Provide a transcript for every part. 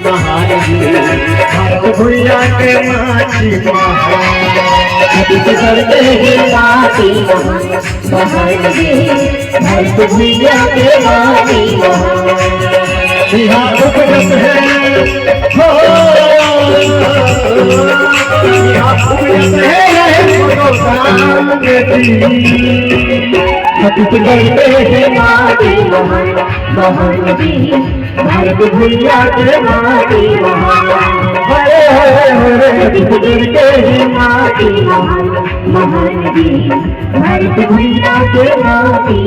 महानदी भारत भैया के माटी करते ही माटी महानदी भारत भैया के माटी यहाँ उपजत है हो यहाँ उपजत है करते हैं माटी महानदी भारत भैया के माटी हरे हरे हरे करते हैं माटी महानदी भारत भैया के माटी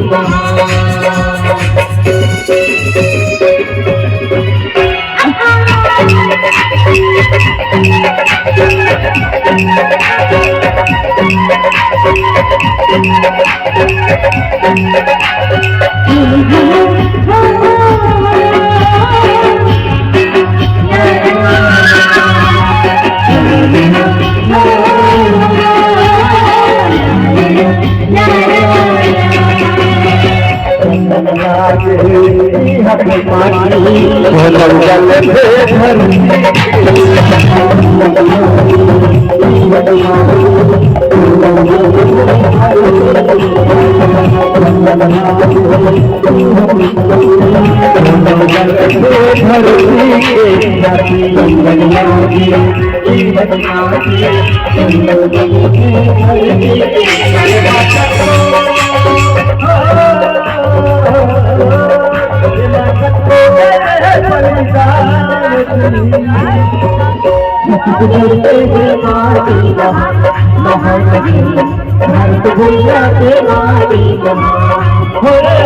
भारत भैया के माटी हरे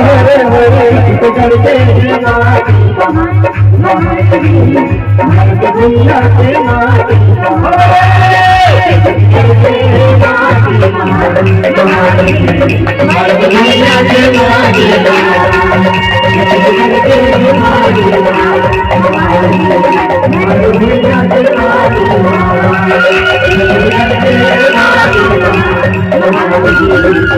हरे हरे करते हैं माटी महानदी भारत भैया के माटी Thank you.